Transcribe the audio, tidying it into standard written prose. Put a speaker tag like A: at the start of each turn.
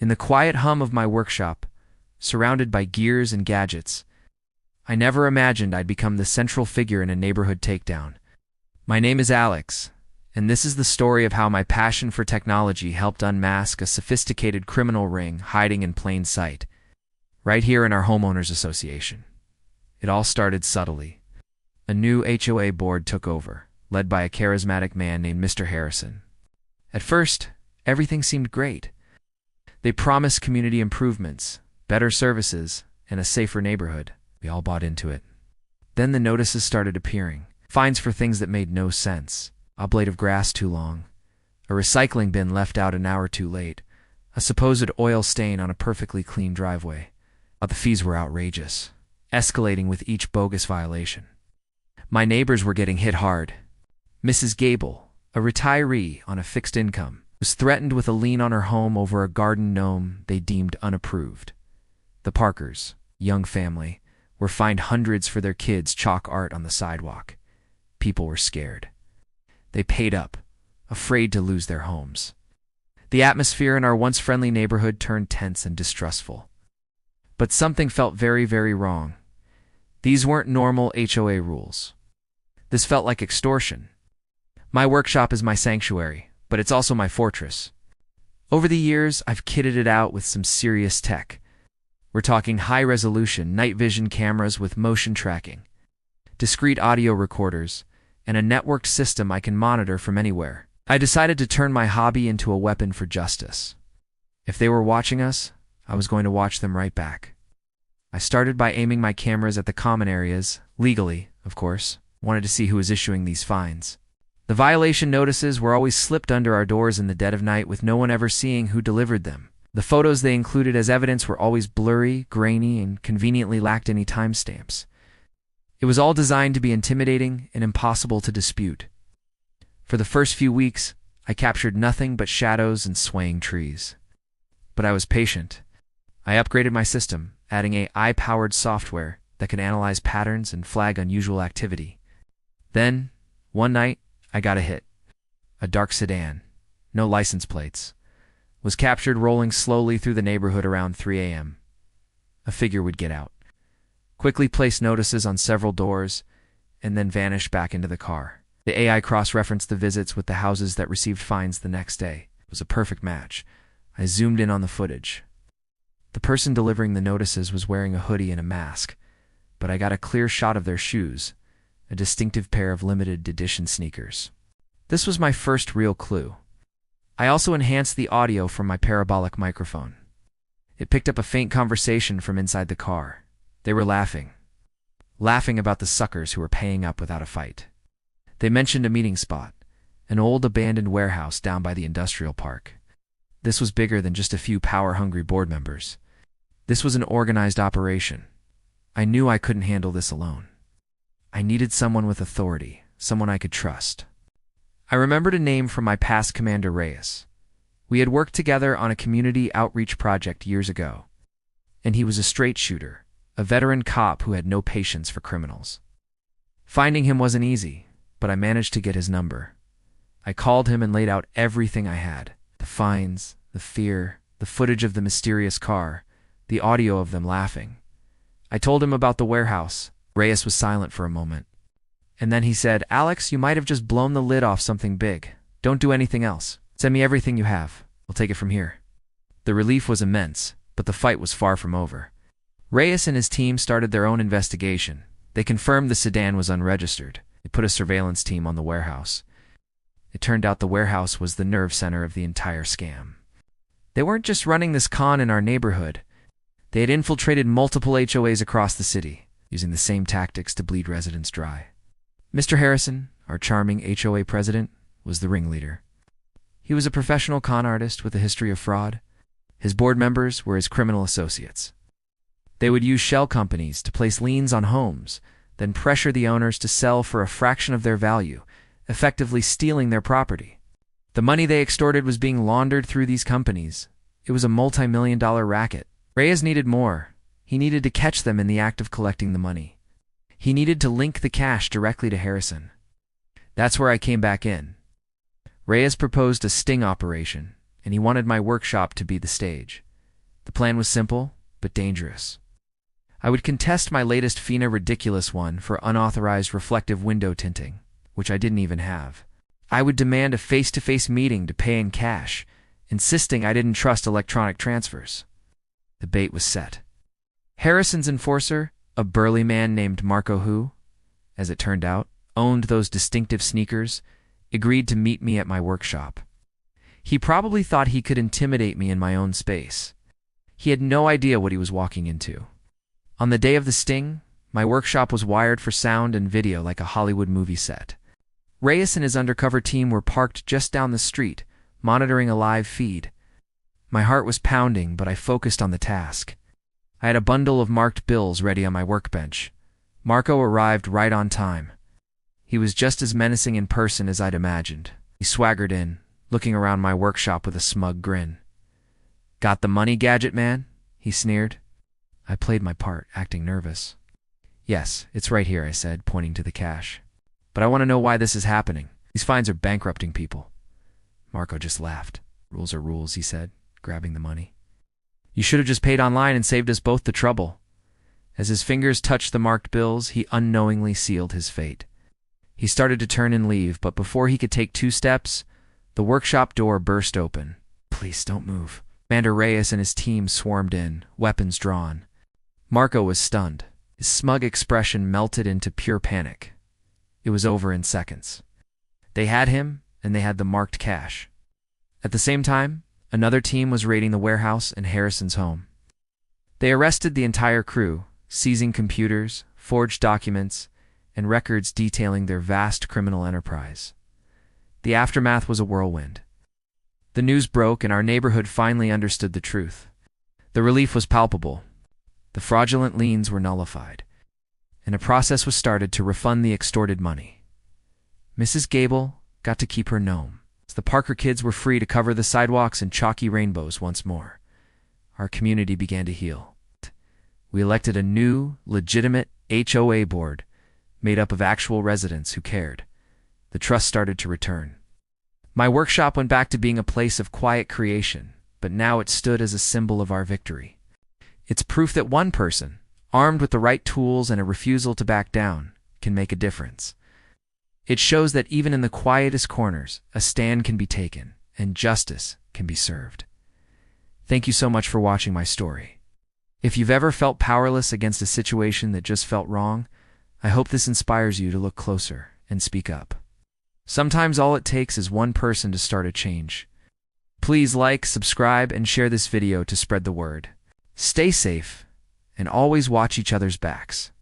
A: In the quiet hum of my workshop, surrounded by gears and gadgets, I never imagined I'd become the central figure in a neighborhood takedown. My name is Alex, and this is the story of how my passion for technology helped unmask a sophisticated criminal ring hiding in plain sight, right here in our homeowners association. It all started subtly. A new HOA board took over, led by a charismatic man named Mr. Harrison. At first, everything seemed great. They promised community improvements, better services, and a safer neighborhood. We all bought into it. Then the notices started appearing. Fines for things that made no sense. A blade of grass too long. A recycling bin left out an hour too late. A supposed oil stain on a perfectly clean driveway. The fees were outrageous, escalating with each bogus violation. My neighbors were getting hit hard. Mrs. Gable, a retiree on a fixed income, was threatened with a lien on her home over a garden gnome they deemed unapproved. The Parkers, young family, were fined hundreds for their kids' chalk art on the sidewalk. People were scared. They paid up, afraid to lose their homes. The atmosphere in our once friendly neighborhood turned tense and distrustful. But something felt very, very wrong. These weren't normal HOA rules. This felt like extortion. My workshop is my sanctuary, but it's also my fortress. Over the years, I've kitted it out with some serious tech. We're talking high-resolution night vision cameras with motion tracking, discrete audio recorders, and a networked system I can monitor from anywhere. I decided to turn my hobby into a weapon for justice. If they were watching us, I was going to watch them right back. I started by aiming my cameras at the common areas, legally, of course. Wanted to see who was issuing these fines. The violation notices were always slipped under our doors in the dead of night with no one ever seeing who delivered them. The photos they included as evidence were always blurry, grainy, and conveniently lacked any timestamps. It was all designed to be intimidating and impossible to dispute. For the first few weeks, I captured nothing but shadows and swaying trees. But I was patient. I upgraded my system, adding AI-powered software that could analyze patterns and flag unusual activity. Then, one night, I got a hit. A dark sedan, no license plates, was captured rolling slowly through the neighborhood around 3 a.m. A figure would get out, quickly place notices on several doors, and then vanish back into the car. The AI cross-referenced the visits with the houses that received fines the next day. It was a perfect match. I zoomed in on the footage. The person delivering the notices was wearing a hoodie and a mask, but I got a clear shot of their shoes, a distinctive pair of limited edition sneakers. This was my first real clue. I also enhanced the audio from my parabolic microphone. It picked up a faint conversation from inside the car. They were laughing about the suckers who were paying up without a fight. They mentioned a meeting spot, an old abandoned warehouse down by the industrial park. This was bigger than just a few power-hungry board members. This was an organized operation. I knew I couldn't handle this alone. I needed someone with authority, someone I could trust. I remembered a name from my past commander, Reyes. We had worked together on a community outreach project years ago, and he was a straight shooter, a veteran cop who had no patience for criminals. Finding him wasn't easy, but I managed to get his number. I called him and laid out everything I had: the fines, the fear, the footage of the mysterious car, the audio of them laughing. I told him about the warehouse. Reyes was silent for a moment. And then he said, "Alex, you might have just blown the lid off something big. Don't do anything else. Send me everything you have. We'll take it from here." The relief was immense, but the fight was far from over. Reyes and his team started their own investigation. They confirmed the sedan was unregistered. They put a surveillance team on the warehouse. It turned out the warehouse was the nerve center of the entire scam. They weren't just running this con in our neighborhood. They had infiltrated multiple HOAs across the city, using the same tactics to bleed residents dry. Mr. Harrison, our charming HOA president, was the ringleader. He was a professional con artist with a history of fraud. His board members were his criminal associates. They would use shell companies to place liens on homes, then pressure the owners to sell for a fraction of their value, effectively stealing their property. The money they extorted was being laundered through these companies. It was a multi-million-dollar racket. Reyes needed more. He needed to catch them in the act of collecting the money. He needed to link the cash directly to Harrison. That's where I came back in. Reyes proposed a sting operation, and he wanted my workshop to be the stage. The plan was simple, but dangerous. I would contest my latest Fina ridiculous one for unauthorized reflective window tinting, which I didn't even have. I would demand a face-to-face meeting to pay in cash, insisting I didn't trust electronic transfers. The bait was set. Harrison's enforcer, a burly man named Marco who, as it turned out, owned those distinctive sneakers, agreed to meet me at my workshop. He probably thought he could intimidate me in my own space. He had no idea what he was walking into. On the day of the sting, my workshop was wired for sound and video like a Hollywood movie set. Reyes and his undercover team were parked just down the street, monitoring a live feed. My heart was pounding, but I focused on the task. I had a bundle of marked bills ready on my workbench. Marco arrived right on time. He was just as menacing in person as I'd imagined. He swaggered in, looking around my workshop with a smug grin. "Got the money, gadget man?" he sneered. I played my part, acting nervous. "Yes, it's right here," I said, pointing to the cash. "But I want to know why this is happening. These fines are bankrupting people." Marco just laughed. "Rules are rules," he said, grabbing the money. "You should have just paid online and saved us both the trouble." As his fingers touched the marked bills, he unknowingly sealed his fate. He started to turn and leave, but before he could take 2 steps, the workshop door burst open. "Please don't move." Commander Reyes and his team swarmed in, weapons drawn. Marco was stunned. His smug expression melted into pure panic. It was over in seconds. They had him, and they had the marked cash. At the same time, another team was raiding the warehouse and Harrison's home. They arrested the entire crew, seizing computers, forged documents, and records detailing their vast criminal enterprise. The aftermath was a whirlwind. The news broke, and our neighborhood finally understood the truth. The relief was palpable. The fraudulent liens were nullified, and a process was started to refund the extorted money. Mrs. Gable got to keep her gnome. The Parker kids were free to cover the sidewalks in chalky rainbows once more. Our community began to heal. We elected a new, legitimate HOA board made up of actual residents who cared. The trust started to return. My workshop went back to being a place of quiet creation, but now it stood as a symbol of our victory. It's proof that one person, armed with the right tools and a refusal to back down, can make a difference. It shows that even in the quietest corners, a stand can be taken, and justice can be served. Thank you so much for watching my story. If you've ever felt powerless against a situation that just felt wrong, I hope this inspires you to look closer and speak up. Sometimes all it takes is one person to start a change. Please like, subscribe, and share this video to spread the word. Stay safe, and always watch each other's backs.